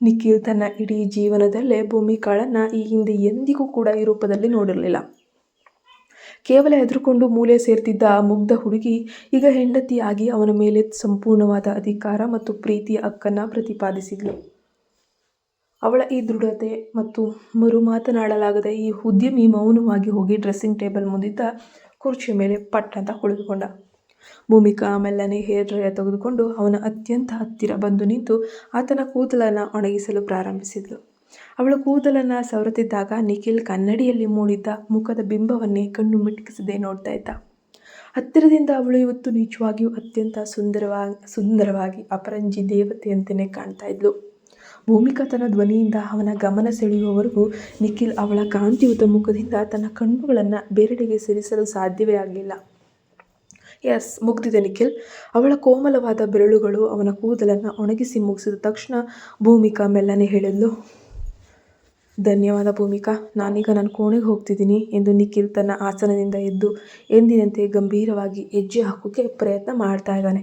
ನಿಖಿಲ್ ತನ್ನ ಇಡೀ ಜೀವನದಲ್ಲೇ ಭೂಮಿಕಾಳನ್ನು ಈ ಹಿಂದೆ ಎಂದಿಗೂ ಕೂಡ ಈ ರೂಪದಲ್ಲಿ ನೋಡಿರಲಿಲ್ಲ. ಕೇವಲ ಹೆದರುಕೊಂಡು ಮೂಲೆ ಸೇರ್ತಿದ್ದ ಆ ಮುಗ್ಧ ಹುಡುಗಿ ಈಗ ಹೆಂಡತಿಯಾಗಿ ಅವನ ಮೇಲೆ ಸಂಪೂರ್ಣವಾದ ಅಧಿಕಾರ ಮತ್ತು ಪ್ರೀತಿಯ ಹಕ್ಕನ್ನು ಪ್ರತಿಪಾದಿಸಿದ್ಲು. ಅವಳ ಈ ದೃಢತೆ ಮತ್ತು ಮರು ಮಾತನಾಡಲಾಗದ ಈ ಉದ್ಯಮಿ ಮೌನವಾಗಿ ಹೋಗಿ ಡ್ರೆಸ್ಸಿಂಗ್ ಟೇಬಲ್ ಮುಂದಿದ್ದ ಕುರ್ಚಿಯ ಮೇಲೆ ಪಟ್ ಅಂತ ಕುಳಿತುಕೊಂಡ. ಭೂಮಿಕಾ ಮೆಲ್ಲನೆ ಹೇರ್ ಡ್ರೈಯರ್ ತೆಗೆದುಕೊಂಡು ಅವನ ಅತ್ಯಂತ ಹತ್ತಿರ ಬಂದು ನಿಂತು ಆತನ ಕೂದಲನ್ನು ಒಣಗಿಸಲು ಪ್ರಾರಂಭಿಸಿದ್ಲು. ಅವಳ ಕೂದಲನ್ನು ಸವರುತ್ತಿದ್ದಾಗ ನಿಖಿಲ್ ಕನ್ನಡಿಯಲ್ಲಿ ಮೂಡಿದ್ದ ಮುಖದ ಬಿಂಬವನ್ನೇ ಕಣ್ಣು ಮಿಟುಕಿಸದೆ ನೋಡ್ತಾ ಇದ್ದ. ಹತ್ತಿರದಿಂದ ಅವಳು ಇವತ್ತು ನಿಜವಾಗಿಯೂ ಅತ್ಯಂತ ಸುಂದರವಾಗಿ ಅಪರಂಜಿ ದೇವತೆಯಂತೆಯೇ ಕಾಣ್ತಾ ಇದ್ಲು. ಭೂಮಿಕಾ ತನ್ನ ಧ್ವನಿಯಿಂದ ಅವನ ಗಮನ ಸೆಳೆಯುವವರೆಗೂ ನಿಖಿಲ್ ಅವಳ ಕಾಂತಿಯುತ ಮುಖದಿಂದ ತನ್ನ ಕಣ್ಣುಗಳನ್ನು ಬೇರೆಡೆಗೆ ಸರಿಸಲು ಸಾಧ್ಯವೇ ಆಗಲಿಲ್ಲ. ಎಸ್, ಮುಗ್ದಿದೆ ನಿಖಿಲ್. ಅವಳ ಕೋಮಲವಾದ ಬೆರಳುಗಳು ಅವನ ಕೂದಲನ್ನು ಒಣಗಿಸಿ ಮುಗಿಸಿದ ತಕ್ಷಣ ಭೂಮಿಕಾ ಮೆಲ್ಲನೆ ಹೇಳಿದ್ಲು, ಧನ್ಯವಾದ ಭೂಮಿಕಾ, ನಾನೀಗ ನನ್ನ ಕೋಣೆಗೆ ಹೋಗ್ತಿದ್ದೀನಿ ಎಂದು ನಿಖಿಲ್ ತನ್ನ ಆಸನದಿಂದ ಎದ್ದು ಎಂದಿನಂತೆ ಗಂಭೀರವಾಗಿ ಹೆಜ್ಜೆ ಹಾಕೋಕ್ಕೆ ಪ್ರಯತ್ನ ಮಾಡ್ತಾ ಇದ್ದಾನೆ.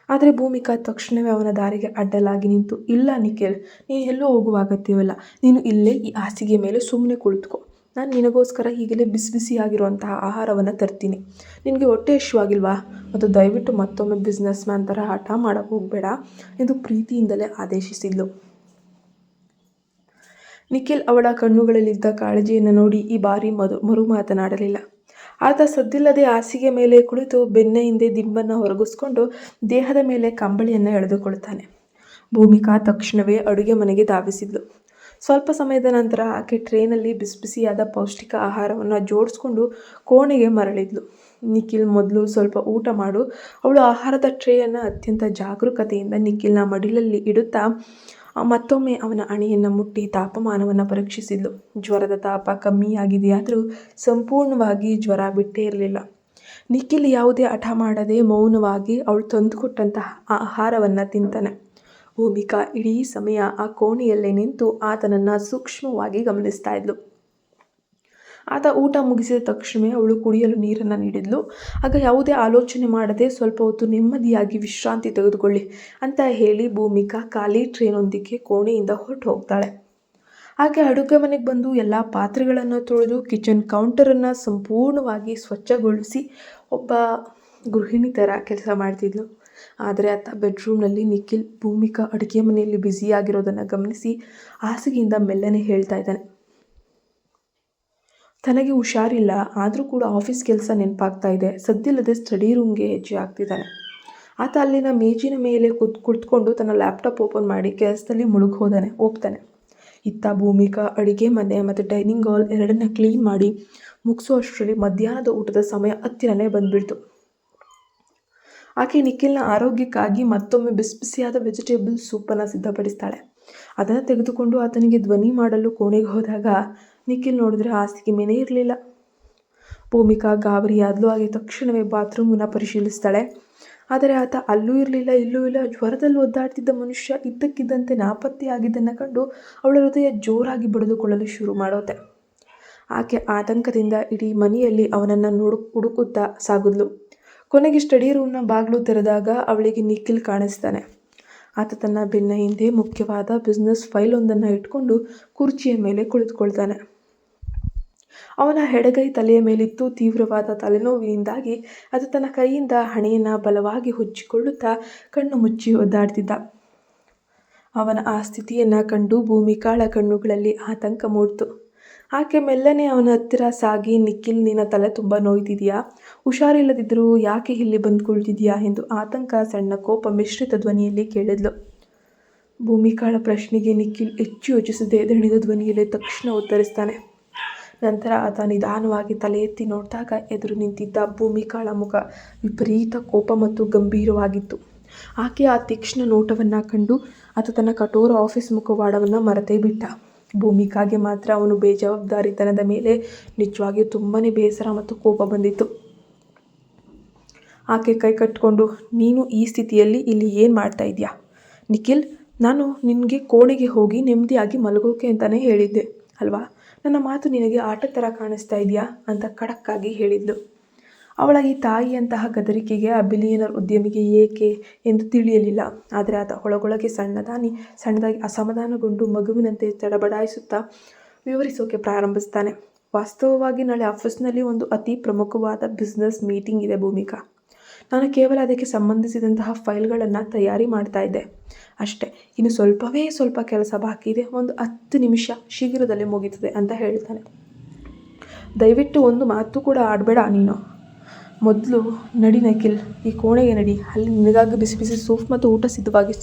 ಆದರೆ ಭೂಮಿಕಾ ತಕ್ಷಣವೇ ಅವನ ದಾರಿಗೆ ಅಡ್ಡಲಾಗಿ ನಿಂತು, ಇಲ್ಲ ನಿಖಿಲ್, ನೀನು ಎಲ್ಲೂ ಹೋಗುವ ಅಗತ್ಯವಿಲ್ಲ, ನೀನು ಇಲ್ಲೇ ಈ ಹಾಸಿಗೆ ಮೇಲೆ ಸುಮ್ಮನೆ ಕುಳಿತುಕೋ, ನಾನು ನಿನಗೋಸ್ಕರ ಈಗಲೇ ಬಿಸಿ ಬಿಸಿಯಾಗಿರುವಂತಹ ಆಹಾರವನ್ನು ತರ್ತೀನಿ, ನಿನಗೆ ಹೊಟ್ಟೆ ಹಸಿವಾಗಿಲ್ವಾ, ಮತ್ತು ದಯವಿಟ್ಟು ಮತ್ತೊಮ್ಮೆ ಬಿಸ್ನೆಸ್ ಮ್ಯಾನ್ ಥರ ಹಠ ಮಾಡೋಕ್ಕೆ ಹೋಗಬೇಡ ಎಂದು ಪ್ರೀತಿಯಿಂದಲೇ ಆದೇಶಿಸಿದ್ಲು. ನಿಖಿಲ್ ಅವಳ ಕಣ್ಣುಗಳಲ್ಲಿದ್ದ ಕಾಳಜಿಯನ್ನು ನೋಡಿ ಈ ಬಾರಿ ಮರು ಮಾತನಾಡಲಿಲ್ಲ. ಆತ ಸದ್ದಿಲ್ಲದೆ ಹಾಸಿಗೆ ಮೇಲೆ ಕುಳಿತು ಬೆನ್ನ ಹಿಂದೆ ದಿಂಬನ್ನು ಹೊರಗಿಸ್ಕೊಂಡು ದೇಹದ ಮೇಲೆ ಕಂಬಳಿಯನ್ನು ಎಳೆದುಕೊಳ್ತಾನೆ. ಭೂಮಿಕಾ ತಕ್ಷಣವೇ ಅಡುಗೆ ಮನೆಗೆ ಧಾವಿಸಿದ್ಲು. ಸ್ವಲ್ಪ ಸಮಯದ ನಂತರ ಆಕೆ ಟ್ರೇನಲ್ಲಿ ಬಿಸಿ ಬಿಸಿಯಾದ ಪೌಷ್ಟಿಕ ಆಹಾರವನ್ನು ಜೋಡಿಸ್ಕೊಂಡು ಕೋಣೆಗೆ ಮರಳಿದ್ಲು. ನಿಖಿಲ್ ಮೊದಲು ಸ್ವಲ್ಪ ಊಟ ಮಾಡು. ಅವಳು ಆಹಾರದ ಟ್ರೇಯನ್ನು ಅತ್ಯಂತ ಜಾಗರೂಕತೆಯಿಂದ ನಿಖಿಲ್ನ ಮಡಿಲಲ್ಲಿ ಇಡುತ್ತಾ ಮತ್ತೊಮ್ಮೆ ಅವನ ಹಣೆಯನ್ನು ಮುಟ್ಟಿ ತಾಪಮಾನವನ್ನು ಪರೀಕ್ಷಿಸಿದ್ಲು. ಜ್ವರದ ತಾಪ ಕಮ್ಮಿಯಾಗಿದೆಯಾದರೂ ಸಂಪೂರ್ಣವಾಗಿ ಜ್ವರ ಬಿಟ್ಟೇ ಇರಲಿಲ್ಲ. ನಿಖಿಲ್ ಯಾವುದೇ ಹಠ ಮಾಡದೆ ಮೌನವಾಗಿ ಅವಳು ತಂದುಕೊಟ್ಟಂತಹ ಆಹಾರವನ್ನು ತಿಂತಾನೆ. ಭೂಮಿಕಾ ಇಡೀ ಸಮಯ ಆ ಕೋಣೆಯಲ್ಲೇ ನಿಂತು ಆತನನ್ನು ಸೂಕ್ಷ್ಮವಾಗಿ ಗಮನಿಸ್ತಾ ಇದ್ಲು. ಆತ ಊಟ ಮುಗಿಸಿದ ತಕ್ಷಣವೇ ಅವಳು ಕುಡಿಯಲು ನೀರನ್ನು ನೀಡಿದ್ಲು. ಆಗ ಯಾವುದೇ ಆಲೋಚನೆ ಮಾಡದೆ ಸ್ವಲ್ಪ ಹೊತ್ತು ನೆಮ್ಮದಿಯಾಗಿ ವಿಶ್ರಾಂತಿ ತೆಗೆದುಕೊಳ್ಳಿ ಅಂತ ಹೇಳಿ ಭೂಮಿಕಾ ಖಾಲಿ ಟ್ರೇನೊಂದಿಗೆ ಕೋಣೆಯಿಂದ ಹೊರಟು ಹೋಗ್ತಾಳೆ. ಆಕೆ ಅಡುಗೆ ಮನೆಗೆ ಬಂದು ಎಲ್ಲ ಪಾತ್ರೆಗಳನ್ನು ತೊಳೆದು ಕಿಚನ್ ಕೌಂಟರನ್ನು ಸಂಪೂರ್ಣವಾಗಿ ಸ್ವಚ್ಛಗೊಳಿಸಿ ಒಬ್ಬ ಗೃಹಿಣಿ ಥರ ಕೆಲಸ ಮಾಡ್ತಿದ್ಲು. ಆದರೆ ಆತ ಬೆಡ್ರೂಮ್ನಲ್ಲಿ ನಿಖಿಲ್ ಭೂಮಿಕಾ ಅಡುಗೆ ಮನೆಯಲ್ಲಿ ಬ್ಯುಸಿಯಾಗಿರೋದನ್ನು ಗಮನಿಸಿ ಹಾಸಿಗೆಯಿಂದ ಮೆಲ್ಲನೆ ಹೇಳ್ತಾ ಇದ್ದಾನೆ. ತನಗೆ ಹುಷಾರಿಲ್ಲ, ಆದರೂ ಕೂಡ ಆಫೀಸ್ ಕೆಲಸ ನೆನಪಾಗ್ತಾ ಇದೆ. ಸದ್ದಿಲ್ಲದೆ ಸ್ಟಡಿ ರೂಮ್ಗೆ ಹೆಜ್ಜೆ ಹಾಕ್ತಿದ್ದಾನೆ. ಆತ ಅಲ್ಲಿನ ಮೇಜಿನ ಮೇಲೆ ಕುಳಿತುಕೊಂಡು ತನ್ನ ಲ್ಯಾಪ್ಟಾಪ್ ಓಪನ್ ಮಾಡಿ ಕೆಲಸದಲ್ಲಿ ಹೋಗ್ತಾನೆ. ಇತ್ತ ಭೂಮಿಕಾ ಅಡುಗೆ ಮನೆ ಮತ್ತು ಡೈನಿಂಗ್ ಹಾಲ್ ಎರಡನ್ನ ಕ್ಲೀನ್ ಮಾಡಿ ಮುಗಿಸೋಷ್ಟರಲ್ಲಿ ಮಧ್ಯಾಹ್ನದ ಊಟದ ಸಮಯ ಹತ್ತಿರನೇ ಬಂದುಬಿಡ್ತು. ಆಕೆ ನಿಖಿಲ್ನ ಆರೋಗ್ಯಕ್ಕಾಗಿ ಮತ್ತೊಮ್ಮೆ ಬಿಸಿ ಬಿಸಿಯಾದ ವೆಜಿಟೇಬಲ್ ಸೂಪನ್ನು ಸಿದ್ಧಪಡಿಸ್ತಾಳೆ. ಅದನ್ನು ತೆಗೆದುಕೊಂಡು ಆತನಿಗೆ ಧ್ವನಿ ಮಾಡಲು ಕೋಣೆಗೆ ಹೋದಾಗ ನಿಖಿಲ್ ನೋಡಿದ್ರೆ ಹಾಸಿಗೆ ಮೇಲೆ ಇರಲಿಲ್ಲ. ಭೂಮಿಕಾ ಗಾಬರಿಯಾದ್ಲು. ಹಾಗೆ ತಕ್ಷಣವೇ ಬಾತ್ರೂಮನ್ನು ಪರಿಶೀಲಿಸ್ತಾಳೆ. ಆದರೆ ಆತ ಅಲ್ಲೂ ಇರಲಿಲ್ಲ, ಇಲ್ಲೂ ಇಲ್ಲ. ಜ್ವರದಲ್ಲಿ ಒದ್ದಾಡ್ತಿದ್ದ ಮನುಷ್ಯ ಇದ್ದಕ್ಕಿದ್ದಂತೆ ನಾಪತ್ತೆಯಾಗಿದ್ದನ್ನು ಕಂಡು ಅವಳ ಹೃದಯ ಜೋರಾಗಿ ಬಡಿದುಕೊಳ್ಳಲು ಶುರು ಮಾಡೋತೆ. ಆಕೆ ಆತಂಕದಿಂದ ಇಡೀ ಮನೆಯಲ್ಲಿ ಅವನನ್ನು ಹುಡುಕುತ್ತಾ ಸಾಗಿದ್ಲು. ಕೊನೆಗೆ ಸ್ಟಡಿ ರೂಮ್ನ ಬಾಗಿಲು ತೆರೆದಾಗ ಅವಳಿಗೆ ನಿಖಿಲ್ ಕಾಣಿಸ್ತಾನೆ. ಆತ ತನ್ನ ಬೆನ್ನ ಹಿಂದೆ ಮುಖ್ಯವಾದ ಬಿಸ್ನೆಸ್ ಫೈಲ್ ಒಂದನ್ನು ಇಟ್ಕೊಂಡು ಕುರ್ಚಿಯ ಮೇಲೆ ಕುಳಿತುಕೊಳ್ತಾನೆ. ಅವನ ಎಡಗೈ ತಲೆಯ ಮೇಲಿತ್ತು. ತೀವ್ರವಾದ ತಲೆನೋವಿನಿಂದಾಗಿ ಅದು ತನ್ನ ಕೈಯಿಂದ ಹಣೆಯನ್ನು ಬಲವಾಗಿ ಹೊಚ್ಚಿಕೊಳ್ಳುತ್ತಾ ಕಣ್ಣು ಮುಚ್ಚಿ ಒದ್ದಾಡ್ತಿದ್ದ. ಅವನ ಆ ಸ್ಥಿತಿಯನ್ನು ಕಂಡು ಭೂಮಿಕಾಳ ಕಣ್ಣುಗಳಲ್ಲಿ ಆತಂಕ ಮೂಡಿತು. ಆಕೆ ಮೆಲ್ಲನೆ ಅವನ ಹತ್ತಿರ ಸಾಗಿ, ನಿಖಿಲ್, ನಿನ್ನ ತಲೆ ತುಂಬ ನೋಯ್ತಿದೆಯಾ? ಹುಷಾರಿಲ್ಲದಿದ್ದರೂ ಯಾಕೆ ಇಲ್ಲಿ ಬಂದು ಕುಳಿತಿದೆಯಾ ಎಂದು ಆತಂಕ, ಸಣ್ಣ ಕೋಪ ಮಿಶ್ರಿತ ಧ್ವನಿಯಲ್ಲಿ ಕೇಳಿದ್ಲು. ಭೂಮಿಕಾಳ ಪ್ರಶ್ನೆಗೆ ನಿಖಿಲ್ ಹೆಚ್ಚು ಯೋಚಿಸದೆ ದಣಿದ ಧ್ವನಿಯಲ್ಲಿ ತಕ್ಷಣ ಉತ್ತರಿಸ್ತಾನೆ. ನಂತರ ಆತ ನಿಧಾನವಾಗಿ ತಲೆ ಎತ್ತಿ ನೋಡಿದಾಗ ಎದುರು ನಿಂತಿದ್ದ ಭೂಮಿಕಾಳ ಮುಖ ವಿಪರೀತ ಕೋಪ ಮತ್ತು ಗಂಭೀರವಾಗಿತ್ತು. ಆಕೆಯ ಆ ತೀಕ್ಷ್ಣ ನೋಟವನ್ನು ಕಂಡು ಆತ ತನ್ನ ಕಠೋರ ಆಫೀಸ್ ಮುಖವಾಡವನ್ನು ಮರೆತೇ ಬಿಟ್ಟ. ಭೂಮಿಕಾಗೆ ಮಾತ್ರ ಅವನು ಬೇಜವಾಬ್ದಾರಿತನದ ಮೇಲೆ ನಿಜವಾಗಿಯೂ ತುಂಬಾ ಬೇಸರ ಮತ್ತು ಕೋಪ ಬಂದಿತ್ತು. ಆಕೆ ಕೈ ಕಟ್ಟಿಕೊಂಡು, ನೀನು ಈ ಸ್ಥಿತಿಯಲ್ಲಿ ಇಲ್ಲಿ ಏನು ಮಾಡ್ತಾ ಇದೆಯಾ? ನಿಖಿಲ್, ನಾನು ನಿನಗೆ ಕೋಣೆಗೆ ಹೋಗಿ ನೆಮ್ಮದಿಯಾಗಿ ಮಲಗೋಕೆ ಅಂತಲೇ ಹೇಳಿದ್ದೆ ಅಲ್ವಾ? ನನ್ನ ಮಾತು ನಿನಗೆ ಆಟದ ಥರ ಕಾಣಿಸ್ತಾ ಇದೆಯಾ ಅಂತ ಖಡಕ್ಕಾಗಿ ಹೇಳಿದ್ಲು. ಅವಳ ಈ ತಾಯಿಯಂತಹ ಗದರಿಕೆಗೆ ಆ ಬಿಲಿಯನರ್ ಉದ್ಯಮಿಗೆ ಏಕೆ ಎಂದು ತಿಳಿಯಲಿಲ್ಲ. ಆದರೆ ಆತ ಒಳಗೊಳಗೆ ಸಣ್ಣದಾಗಿ ಅಸಮಾಧಾನಗೊಂಡು ಮಗುವಿನಂತೆ ತಡಬಡಾಯಿಸುತ್ತಾ ವಿವರಿಸೋಕೆ ಪ್ರಾರಂಭಿಸ್ತಾನೆ. ವಾಸ್ತವವಾಗಿ ನಾಳೆ ಆಫೀಸ್ನಲ್ಲಿ ಒಂದು ಅತಿ ಪ್ರಮುಖವಾದ ಬಿಸ್ನೆಸ್ ಮೀಟಿಂಗ್ ಇದೆ ಭೂಮಿಕಾ. ನಾನು ಕೇವಲ ಅದಕ್ಕೆ ಸಂಬಂಧಿಸಿದಂತಹ ಫೈಲ್ಗಳನ್ನು ತಯಾರಿ ಮಾಡ್ತಾ ಇದ್ದೆ ಅಷ್ಟೇ. ಇನ್ನು ಸ್ವಲ್ಪ ಕೆಲಸ ಬಾಕಿ ಇದೆ. ಒಂದು 10 ನಿಮಿಷ ಶೀಘ್ರದಲ್ಲೇ ಮುಗೀತದೆ ಅಂತ ಹೇಳ್ತಾನೆ. ದಯವಿಟ್ಟು ಒಂದು ಮಾತು ಕೂಡ ಆಡಬೇಡ ನೀನು. ಮೊದಲು ನಡಿ ನಿಖಿಲ್, ಈ ಕೋಣೆಗೆ ನಡಿ. ಅಲ್ಲಿ ನಿನಗಾಗಿ ಬಿಸಿ ಬಿಸಿ ಸೂಪ್ ಮತ್ತು ಊಟ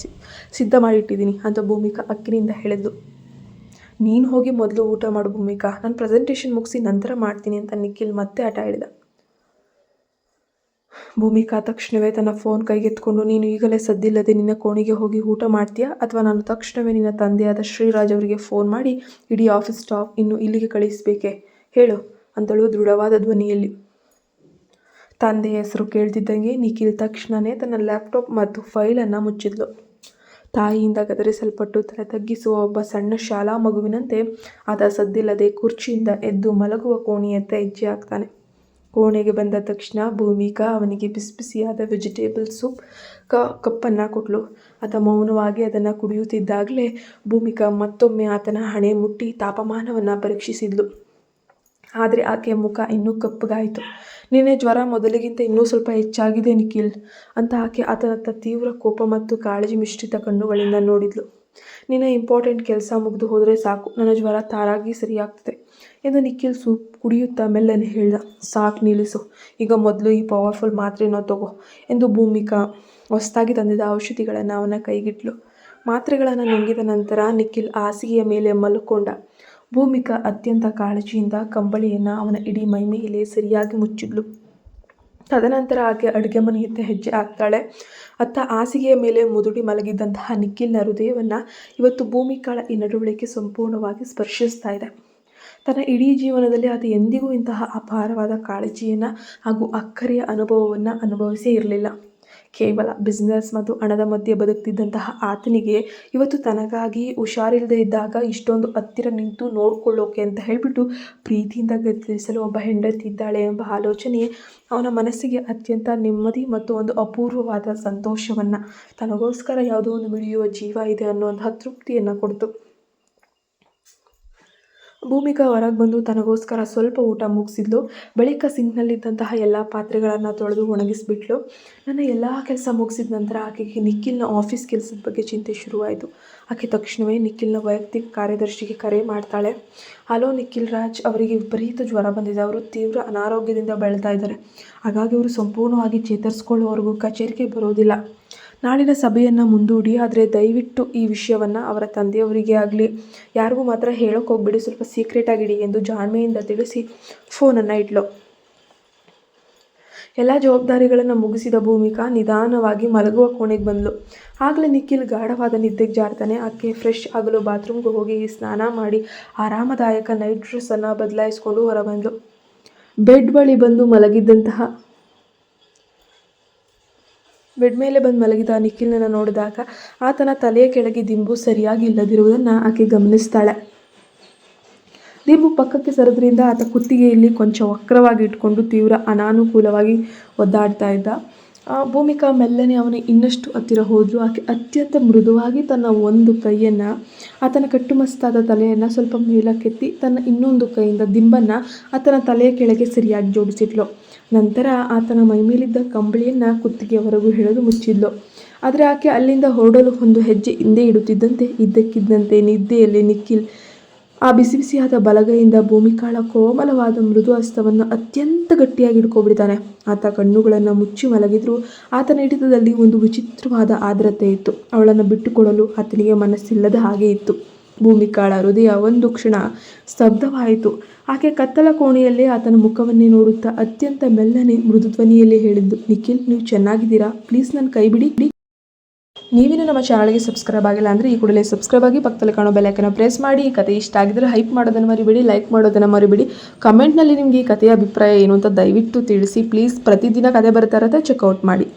ಸಿದ್ಧ ಮಾಡಿಟ್ಟಿದ್ದೀನಿ ಅಂತ ಭೂಮಿಕಾ ಅಕ್ಕಿನಿಂದ ಹೇಳಿದ್ಲು. ನೀನು ಹೋಗಿ ಮೊದಲು ಊಟ ಮಾಡು ಭೂಮಿಕಾ, ನಾನು ಪ್ರೆಸೆಂಟೇಷನ್ ಮುಗಿಸಿ ನಂತರ ಮಾಡ್ತೀನಿ ಅಂತ ನಿಖಿಲ್ ಮತ್ತೆ ಹಠ ಹಿಡಿದ. ಭೂಮಿಕಾ ತಕ್ಷಣವೇ ತನ್ನ ಫೋನ್ ಕೈಗೆತ್ಕೊಂಡು, ನೀನು ಈಗಲೇ ಸದ್ದಿಲ್ಲದೆ ನಿನ್ನ ಕೋಣೆಗೆ ಹೋಗಿ ಊಟ ಮಾಡ್ತೀಯಾ ಅಥವಾ ನಾನು ತಕ್ಷಣವೇ ನಿನ್ನ ತಂದೆಯಾದ ಶ್ರೀರಾಜ್ ಅವರಿಗೆ ಫೋನ್ ಮಾಡಿ ಇಡೀ ಆಫೀಸ್ ಸ್ಟಾಫ್ ಇನ್ನು ಇಲ್ಲಿಗೆ ಕಳಿಸಬೇಕೆ ಹೇಳು ಅಂತಳು ದೃಢವಾದ ಧ್ವನಿಯಲ್ಲಿ. ತಂದೆಯ ಹೆಸರು ಕೇಳ್ತಿದ್ದಂಗೆ ನಿಖಿಲ್ ತಕ್ಷಣವೇ ತನ್ನ ಲ್ಯಾಪ್ಟಾಪ್ ಮತ್ತು ಫೈಲನ್ನು ಮುಚ್ಚಿದ್ಲು. ತಾಯಿಯಿಂದ ಗದರಿಸಲ್ಪಟ್ಟು ತಲೆ ತಗ್ಗಿಸುವ ಒಬ್ಬ ಸಣ್ಣ ಶಾಲಾ ಮಗುವಿನಂತೆ ಆತ ಸದ್ದಿಲ್ಲದೆ ಕುರ್ಚಿಯಿಂದ ಎದ್ದು ಮಲಗುವ ಕೋಣೆಯತ್ತ ಹೆಜ್ಜೆ ಹಾಕ್ತಾನೆ. ಕೋಣೆಗೆ ಬಂದ ತಕ್ಷಣ ಭೂಮಿಕಾ ಅವನಿಗೆ ಬಿಸಿಬಿಸಿಯಾದ ವೆಜಿಟೇಬಲ್ ಸೂಪ್ ಕಪ್ಪನ್ನು ಕೊಟ್ಲು. ಆತ ಮೌನವಾಗಿ ಅದನ್ನು ಕುಡಿಯುತ್ತಿದ್ದಾಗಲೇ ಭೂಮಿಕಾ ಮತ್ತೊಮ್ಮೆ ಆತನ ಹಣೆ ಮುಟ್ಟಿ ತಾಪಮಾನವನ್ನು ಪರೀಕ್ಷಿಸಿದ್ಲು. ಆದರೆ ಆಕೆಯ ಮುಖ ಇನ್ನೂ ಕಪ್ಪಗಾಯಿತು. ನಿನ್ನೆ ಜ್ವರ ಮೊದಲಿಗಿಂತ ಇನ್ನೂ ಸ್ವಲ್ಪ ಹೆಚ್ಚಾಗಿದೆ ನಿಖಿಲ್ ಅಂತ ಆಕೆ ಆತನತ್ತ ತೀವ್ರ ಕೋಪ ಮತ್ತು ಕಾಳಜಿ ಮಿಶ್ರಿತ ಕಣ್ಣುಗಳಿಂದ ನೋಡಿದ್ಲು. ನಿನ್ನ ಇಂಪಾರ್ಟೆಂಟ್ ಕೆಲಸ ಮುಗಿದು ಹೋದರೆ ಸಾಕು, ನನ್ನ ಜ್ವರ ತಾರಾಗಿ ಸರಿಯಾಗ್ತದೆ ಎಂದು ನಿಖಿಲ್ ಸೂಪ್ ಕುಡಿಯುತ್ತಾ ಮೆಲ್ಲನೆ ಹೇಳ್ದ. ಸಾಕು ನಿಲ್ಲಿಸು, ಈಗ ಮೊದಲು ಈ ಪವರ್ಫುಲ್ ಮಾತ್ರೆನೋ ತಗೋ ಎಂದು ಭೂಮಿಕಾ ಹೊಸದಾಗಿ ತಂದಿದ್ದ ಔಷಧಿಗಳನ್ನು ಅವನ ಕೈಗಿಟ್ಲು. ಮಾತ್ರೆಗಳನ್ನು ನುಂಗಿದ ನಂತರ ನಿಖಿಲ್ ಹಾಸಿಗೆಯ ಮೇಲೆ ಮಲ್ಕೊಂಡ. ಭೂಮಿಕಾ ಅತ್ಯಂತ ಕಾಳಜಿಯಿಂದ ಕಂಬಳಿಯನ್ನು ಅವನ ಇಡೀ ಮೈಮೇಲೆ ಸರಿಯಾಗಿ ಮುಚ್ಚಿದ್ಲು. ತದನಂತರ ಆಕೆ ಅಡುಗೆ ಮನೆಯತ್ತ ಹೆಜ್ಜೆ ಹಾಕ್ತಾಳೆ. ಅತ್ತ ಹಾಸಿಗೆಯ ಮೇಲೆ ಮುದುಡಿ ಮಲಗಿದ್ದಂತಹ ನಿಖಿಲ್ನ ಹೃದಯವನ್ನು ಇವತ್ತು ಭೂಮಿಕಾಳ ಈ ನಡವಳಿಕೆ ಸಂಪೂರ್ಣವಾಗಿ ಸ್ಪರ್ಶಿಸ್ತಾ ಇದೆ. ತನ್ನ ಇಡೀ ಜೀವನದಲ್ಲಿ ಆತ ಎಂದಿಗೂ ಇಂತಹ ಅಪಾರವಾದ ಕಾಳಜಿಯನ್ನು ಹಾಗೂ ಅಕ್ಕರೆಯ ಅನುಭವವನ್ನು ಅನುಭವಿಸೇ ಇರಲಿಲ್ಲ. ಕೇವಲ ಬಿಸ್ನೆಸ್ ಮತ್ತು ಹಣದ ಮಧ್ಯೆ ಬದುಕ್ತಿದ್ದಂತಹ ಆತನಿಗೆ ಇವತ್ತು ತನಗಾಗಿ ಹುಷಾರಿಲ್ಲದೆ ಇದ್ದಾಗ ಇಷ್ಟೊಂದು ಹತ್ತಿರ ನಿಂತು ನೋಡ್ಕೊಳ್ಳೋಕೆ ಅಂತ ಹೇಳಿಬಿಟ್ಟು ಪ್ರೀತಿಯಿಂದ ಗದರಿಸಲು ಒಬ್ಬ ಹೆಂಡತಿ ಇದ್ದಾಳೆ ಎಂಬ ಆಲೋಚನೆ ಅವನ ಮನಸ್ಸಿಗೆ ಅತ್ಯಂತ ನೆಮ್ಮದಿ ಮತ್ತು ಒಂದು ಅಪೂರ್ವವಾದ ಸಂತೋಷವನ್ನು, ತನಗೋಸ್ಕರ ಯಾವುದೋ ಒಂದು ಮಿಡಿಯುವ ಜೀವ ಇದೆ ಅನ್ನುವಂತಹ ತೃಪ್ತಿಯನ್ನು ಕೊಡ್ತು. ಭೂಮಿಕಾ ಹೊರಗೆ ಬಂದು ತನಗೋಸ್ಕರ ಸ್ವಲ್ಪ ಊಟ ಮುಗಿಸಿದ್ಲು. ಬಳಿಕ ಸಿಂಕ್ನಲ್ಲಿದ್ದಂತಹ ಎಲ್ಲ ಪಾತ್ರೆಗಳನ್ನು ತೊಳೆದು ಒಣಗಿಸ್ಬಿಟ್ಲು. ನನ್ನ ಎಲ್ಲ ಕೆಲಸ ಮುಗಿಸಿದ ನಂತರ ಆಕೆಗೆ ನಿಖಿಲ್ನ ಆಫೀಸ್ ಕೆಲಸದ ಬಗ್ಗೆ ಚಿಂತೆ ಶುರುವಾಯಿತು. ಆಕೆ ತಕ್ಷಣವೇ ನಿಖಿಲ್ನ ವೈಯಕ್ತಿಕ ಕಾರ್ಯದರ್ಶಿಗೆ ಕರೆ ಮಾಡ್ತಾಳೆ. ಹಲೋ ನಿಖಿಲ್ ರಾಜ್, ಅವರಿಗೆ ವಿಪರೀತ ಜ್ವರ ಬಂದಿದೆ. ಅವರು ತೀವ್ರ ಅನಾರೋಗ್ಯದಿಂದ ಬಳಲ್ತಾ ಇದ್ದಾರೆ. ಹಾಗಾಗಿ ಅವರು ಸಂಪೂರ್ಣವಾಗಿ ಚೇತರಿಸ್ಕೊಳ್ಳುವವರೆಗೂ ಕಚೇರಿಗೆ ಬರೋದಿಲ್ಲ. ನಾಳಿನ ಸಭೆಯನ್ನು ಮುಂದೂಡಿ, ಆದರೆ ದಯವಿಟ್ಟು ಈ ವಿಷಯವನ್ನು ಅವರ ತಂದೆಯವರಿಗೆ ಆಗಲಿ ಯಾರಿಗೂ ಮಾತ್ರ ಹೇಳೋಕೆ ಹೋಗ್ಬಿಡಿ, ಸ್ವಲ್ಪ ಸೀಕ್ರೆಟಾಗಿಡಿ ಎಂದು ಜಾಣ್ಮೆಯಿಂದ ತಿಳಿಸಿ ಫೋನನ್ನು ಇಟ್ಲು. ಎಲ್ಲ ಜವಾಬ್ದಾರಿಗಳನ್ನು ಮುಗಿಸಿದ ಭೂಮಿಕಾ ನಿಧಾನವಾಗಿ ಮಲಗುವ ಕೋಣೆಗೆ ಬಂದಳು. ಆಗಲೇ ನಿಖಿಲ್ ಗಾಢವಾದ ನಿದ್ದೆಗೆ ಜಾರ್ತಾನೆ. ಆಕೆ ಫ್ರೆಶ್ ಆಗಲು ಬಾತ್ರೂಮ್ಗೆ ಹೋಗಿ ಸ್ನಾನ ಮಾಡಿ ಆರಾಮದಾಯಕ ನೈಟ್ ಡ್ರೆಸ್ಸನ್ನು ಬದಲಾಯಿಸ್ಕೊಂಡು ಹೊರಬಂದಳು. ಬೆಡ್ ಮೇಲೆ ಬಂದು ಮಲಗಿದ ನಿಖಿಲ್ನನ್ನು ನೋಡಿದಾಗ ಆತನ ತಲೆಯ ಕೆಳಗೆ ದಿಂಬು ಸರಿಯಾಗಿ ಇಲ್ಲದಿರುವುದನ್ನು ಆಕೆ ಗಮನಿಸ್ತಾಳೆ. ದಿಂಬು ಪಕ್ಕಕ್ಕೆ ಸರಿದ್ರಿಂದ ಆತ ಕುತ್ತಿಗೆಯಲ್ಲಿ ಕೊಂಚ ವಕ್ರವಾಗಿ ಇಟ್ಕೊಂಡು ತೀವ್ರ ಅನಾನುಕೂಲವಾಗಿ ಒದ್ದಾಡ್ತಾ ಇದ್ದ. ಭೂಮಿಕಾ ಮೆಲ್ಲನೆ ಅವನು ಇನ್ನಷ್ಟು ಹತ್ತಿರ ಹೋದ್ಲು. ಆಕೆ ಅತ್ಯಂತ ಮೃದುವಾಗಿ ತನ್ನ ಒಂದು ಕೈಯನ್ನು, ಆತನ ಕಟ್ಟುಮಸ್ತಾದ ತಲೆಯನ್ನು ಸ್ವಲ್ಪ ಮೇಲಕ್ಕೆತ್ತಿ ತನ್ನ ಇನ್ನೊಂದು ಕೈಯಿಂದ ದಿಂಬನ್ನು ಆತನ ತಲೆಯ ಕೆಳಗೆ ಸರಿಯಾಗಿ ಜೋಡಿಸಿಟ್ಲು. ನಂತರ ಆತನ ಮೈಮೇಲಿದ್ದ ಕಂಬಳಿಯನ್ನು ಕುತ್ತಿಗೆಯವರೆಗೂ ಎಳೆದು ಮುಚ್ಚಿದ್ಲು. ಆದರೆ ಆಕೆ ಅಲ್ಲಿಂದ ಹೊರಡಲು ಒಂದು ಹೆಜ್ಜೆ ಹಿಂದೆ ಇಡುತ್ತಿದ್ದಂತೆ ಇದ್ದಕ್ಕಿದ್ದಂತೆ ನಿದ್ದೆಯಲ್ಲಿ ನಿಖಿಲ್ ಆ ಬಿಸಿ ಬಿಸಿಯಾದ ಬಲಗೈಯಿಂದ ಭೂಮಿಕಾಳ ಕೋಮಲವಾದ ಮೃದು ಹಸ್ತವನ್ನು ಅತ್ಯಂತ ಗಟ್ಟಿಯಾಗಿ ಹಿಡ್ಕೊಬಿಡ್ತಾನೆ. ಆತ ಕಣ್ಣುಗಳನ್ನು ಮುಚ್ಚಿ ಮಲಗಿದ್ರು ಆತನ ಹಿಡಿತದಲ್ಲಿ ಒಂದು ವಿಚಿತ್ರವಾದ ಆರ್ದ್ರತೆ ಇತ್ತು. ಅವಳನ್ನು ಬಿಟ್ಟುಕೊಡಲು ಆತನಿಗೆ ಮನಸ್ಸಿಲ್ಲದ ಹಾಗೆ ಇತ್ತು. ಭೂಮಿಕಾಳ ಹೃದಯ ಒಂದು ಕ್ಷಣ ಸ್ತಬ್ಧವಾಯಿತು. ಆಕೆ ಕತ್ತಲ ಕೋಣೆಯಲ್ಲೇ ಆತನ ಮುಖವನ್ನೇ ನೋಡುತ್ತಾ ಅತ್ಯಂತ ಮೆಲ್ಲನೆ ಮೃದು ಧ್ವನಿಯಲ್ಲಿ ಹೇಳಿದ್ದು, ನಿಖಿಲ್, ನೀವು ಚೆನ್ನಾಗಿದ್ದೀರಾ? ಪ್ಲೀಸ್ ನನ್ನ ಕೈ ಬಿಡಿ. ನೀವಿನ್ನು ನಮ್ಮ ಚಾನಲ್ಗೆ ಸಬ್ಸ್ಕ್ರೈಬ್ ಆಗಿಲ್ಲ ಅಂದರೆ ಈ ಕೂಡಲೇ ಸಬ್ಸ್ಕ್ರೈಬ್ ಆಗಿ ಪಕ್ಕದಲ್ಲಿ ಕಾಣೋ ಬೆಲ್ಲೈಕನ್ನ ಪ್ರೆಸ್ ಮಾಡಿ. ಈ ಕತೆ ಇಷ್ಟ ಆಗಿದ್ರೆ ಹೈಪ್ ಮಾಡೋದನ್ನು ಮರಿಬೇಡಿ, ಲೈಕ್ ಮಾಡೋದನ್ನು ಮರಿಬೇಡಿ. ಕಮೆಂಟ್ನಲ್ಲಿ ನಿಮಗೆ ಈ ಕಥೆಯ ಅಭಿಪ್ರಾಯ ಏನು ಅಂತ ದಯವಿಟ್ಟು ತಿಳಿಸಿ ಪ್ಲೀಸ್. ಪ್ರತಿದಿನ ಕತೆ ಬರ್ತಾ ಇರುತ್ತೆ, ಚೆಕ್ಔಟ್ ಮಾಡಿ.